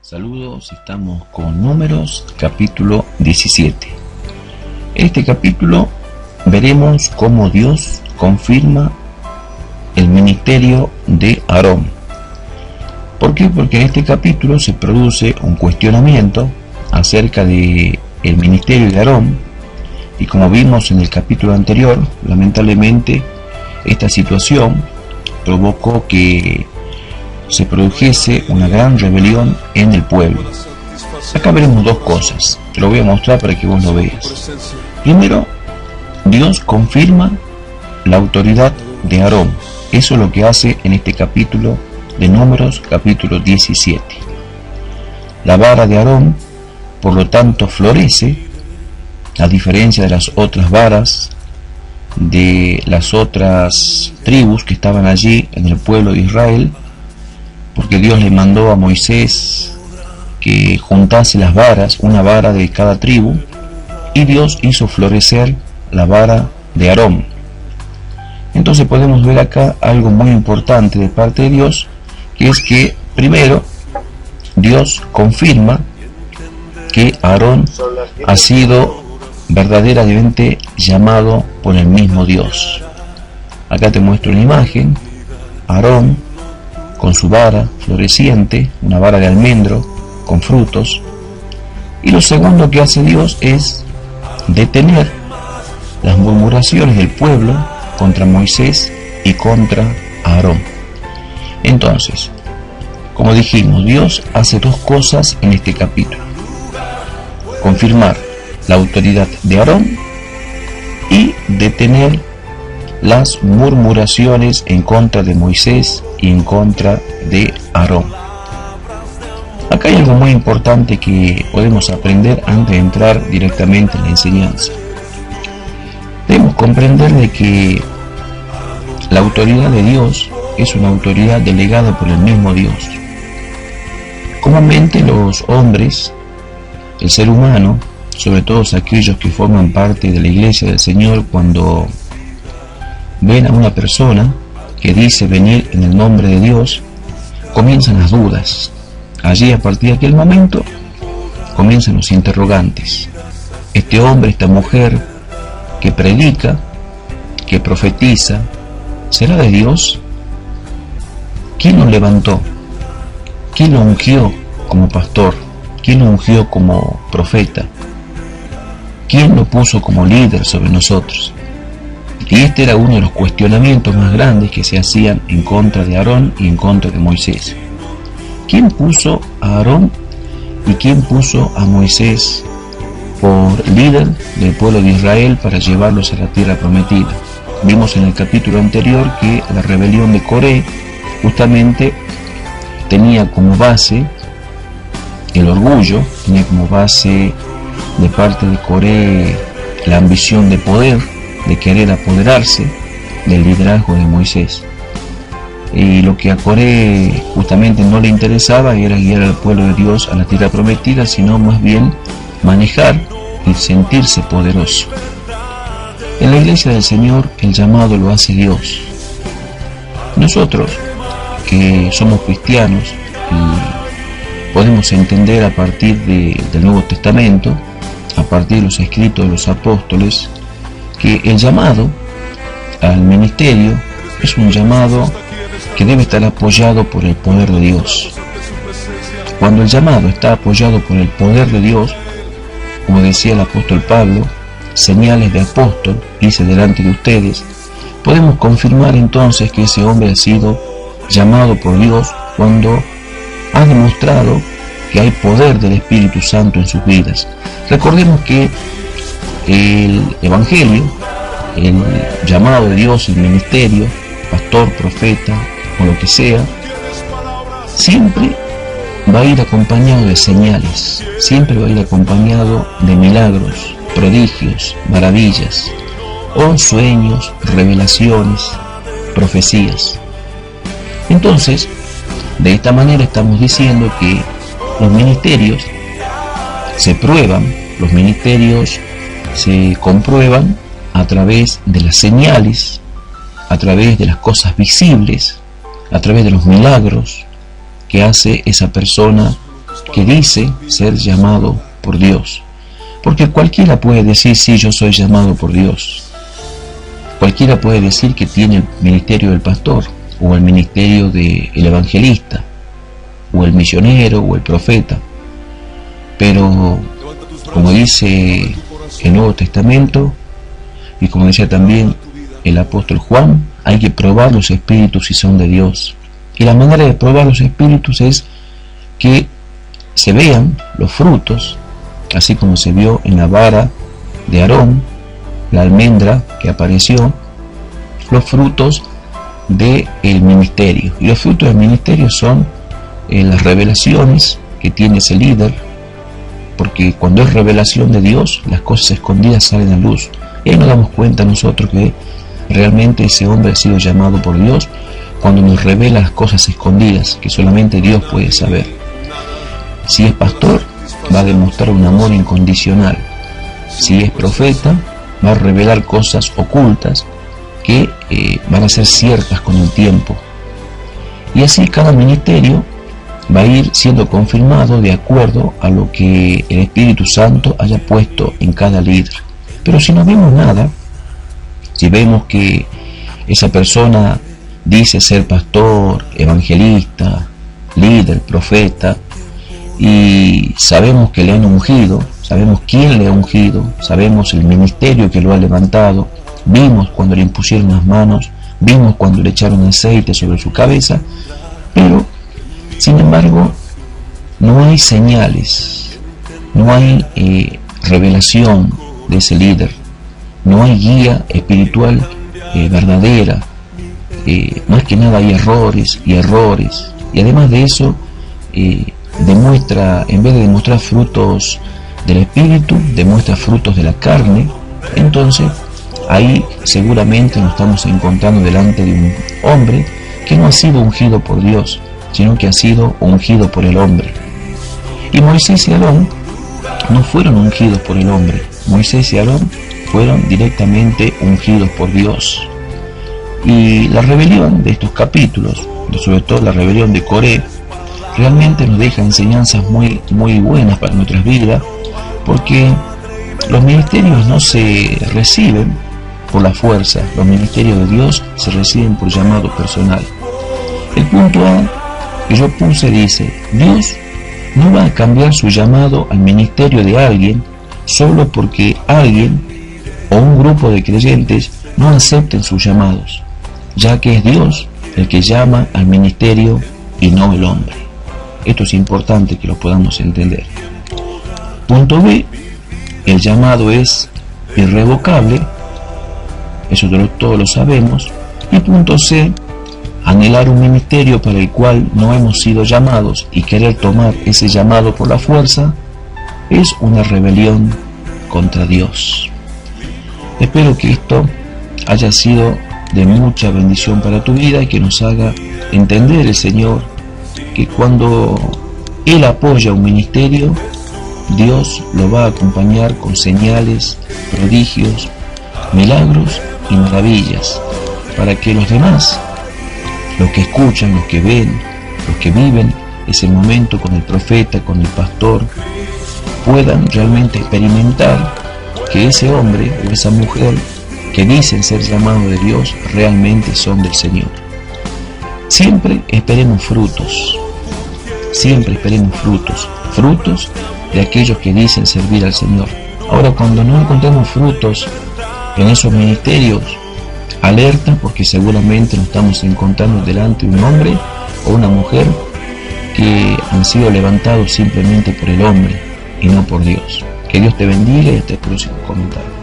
Saludos, estamos con Números, capítulo 17. En este capítulo veremos cómo Dios confirma el ministerio de Aarón. ¿Por qué? Porque en este capítulo se produce un cuestionamiento acerca de el ministerio de Aarón, y como vimos en el capítulo anterior, lamentablemente esta situación provocó que se produjese una gran rebelión en el pueblo. Acá veremos dos cosas, te lo voy a mostrar para que vos lo veas. Primero, Dios confirma la autoridad de Aarón. Eso es lo que hace en este capítulo de Números, capítulo 17. La vara de Aarón, por lo tanto, florece, a diferencia de las otras varas de las otras tribus que estaban allí en el pueblo de Israel, porque Dios le mandó a Moisés que juntase las varas, una vara de cada tribu, y Dios hizo florecer la vara de Aarón. Entonces podemos ver acá algo muy importante de parte de Dios, que es que primero Dios confirma que Aarón ha sido verdaderamente llamado por el mismo Dios. Acá te muestro una imagen, Aarón con su vara floreciente, una vara de almendro con frutos. Y lo segundo que hace Dios es detener las murmuraciones del pueblo contra Moisés y contra Aarón. Entonces, como dijimos, Dios hace dos cosas en este capítulo: confirmar la autoridad de Aarón y detener las murmuraciones en contra de Moisés y en contra de Aarón. Acá hay algo muy importante que podemos aprender antes de entrar directamente en la enseñanza. Debemos comprender de que la autoridad de Dios es una autoridad delegada por el mismo Dios. Comúnmente los hombres, el ser humano, sobre todo aquellos que forman parte de la iglesia del Señor, cuando ven a una persona que dice venir en el nombre de Dios, comienzan las dudas. Allí, a partir de aquel momento, comienzan los interrogantes. Este hombre, esta mujer que predica, que profetiza, ¿será de Dios? ¿Quién lo levantó? ¿Quién lo ungió como pastor? ¿Quién lo ungió como profeta? ¿Quién lo puso como líder sobre nosotros? Y este era uno de los cuestionamientos más grandes que se hacían en contra de Aarón y en contra de Moisés. ¿Quién puso a Aarón y quién puso a Moisés por líder del pueblo de Israel para llevarlos a la tierra prometida? Vimos en el capítulo anterior que la rebelión de Coré justamente tenía como base el orgullo, tenía como base de parte de Coré la ambición de poder, de querer apoderarse del liderazgo de Moisés. Y lo que a Coré justamente no le interesaba era guiar al pueblo de Dios a la tierra prometida, sino más bien manejar y sentirse poderoso. En la iglesia del Señor el llamado lo hace Dios. Nosotros que somos cristianos y podemos entender a partir del Nuevo Testamento, a partir de los escritos de los apóstoles, que el llamado al ministerio es un llamado que debe estar apoyado por el poder de Dios. Cuando el llamado está apoyado por el poder de Dios, como decía el apóstol Pablo, señales de apóstol hice delante de ustedes, podemos confirmar entonces que ese hombre ha sido llamado por Dios cuando ha demostrado que hay poder del Espíritu Santo en sus vidas. Recordemos que el Evangelio, el llamado de Dios, el ministerio, pastor, profeta o lo que sea, siempre va a ir acompañado de señales, siempre va a ir acompañado de milagros, prodigios, maravillas, o sueños, revelaciones, profecías. Entonces, de esta manera estamos diciendo que los ministerios se prueban, los ministerios se comprueban a través de las señales, a través de las cosas visibles, a través de los milagros que hace esa persona que dice ser llamado por Dios. Porque cualquiera puede decir, sí, yo soy llamado por Dios. Cualquiera puede decir que tiene el ministerio del pastor, o el ministerio del evangelista, o el misionero, o el profeta. Pero, como dice el Nuevo Testamento, y como decía también el apóstol Juan, hay que probar los espíritus si son de Dios. Y la manera de probar los espíritus es que se vean los frutos, así como se vio en la vara de Aarón, la almendra que apareció, los frutos del ministerio. Y los frutos del ministerio son las revelaciones que tiene ese líder, porque cuando es revelación de Dios, las cosas escondidas salen a luz. Y ahí nos damos cuenta nosotros que realmente ese hombre ha sido llamado por Dios, cuando nos revela las cosas escondidas que solamente Dios puede saber. Si es pastor, va a demostrar un amor incondicional. Si es profeta, va a revelar cosas ocultas que van a ser ciertas con el tiempo. Y así cada ministerio va a ir siendo confirmado de acuerdo a lo que el Espíritu Santo haya puesto en cada líder. Pero si no vemos nada, si vemos que esa persona dice ser pastor, evangelista, líder, profeta, y sabemos que le han ungido, sabemos quién le ha ungido, sabemos el ministerio que lo ha levantado, vimos cuando le impusieron las manos, vimos cuando le echaron aceite sobre su cabeza, pero sin embargo no hay señales, no hay revelación de ese líder, no hay guía espiritual verdadera, más que nada hay errores, y además de eso demuestra, en vez de demostrar frutos del espíritu, demuestra frutos de la carne. Entonces ahí seguramente nos estamos encontrando delante de un hombre que no ha sido ungido por Dios, sino que ha sido ungido por el hombre. Y Moisés y Aarón no fueron ungidos por el hombre. Moisés y Aarón fueron directamente ungidos por Dios. Y la rebelión de estos capítulos, sobre todo la rebelión de Coré, realmente nos deja enseñanzas muy buenas para nuestras vidas, porque los ministerios no se reciben por la fuerza, los ministerios de Dios se reciben por llamado personal. El punto A que yo puse dice: Dios no va a cambiar su llamado al ministerio de alguien solo porque alguien o un grupo de creyentes no acepten sus llamados, ya que es Dios el que llama al ministerio y no el hombre. Esto es importante que lo podamos entender. Punto B, el llamado es irrevocable, eso todos lo sabemos. Y punto C, anhelar un ministerio para el cual no hemos sido llamados y querer tomar ese llamado por la fuerza es una rebelión contra Dios. Espero que esto haya sido de mucha bendición para tu vida y que nos haga entender el Señor que cuando Él apoya un ministerio, Dios lo va a acompañar con señales, prodigios, milagros y maravillas, para que los demás, los que escuchan, los que ven, los que viven ese momento con el profeta, con el pastor, puedan realmente experimentar que ese hombre o esa mujer que dicen ser llamados de Dios realmente son del Señor. Siempre esperemos frutos, frutos de aquellos que dicen servir al Señor. Ahora, cuando no encontremos frutos en esos ministerios, alerta, porque seguramente nos estamos encontrando delante de un hombre o una mujer que han sido levantados simplemente por el hombre y no por Dios. Que Dios te bendiga y hasta el próximo comentario.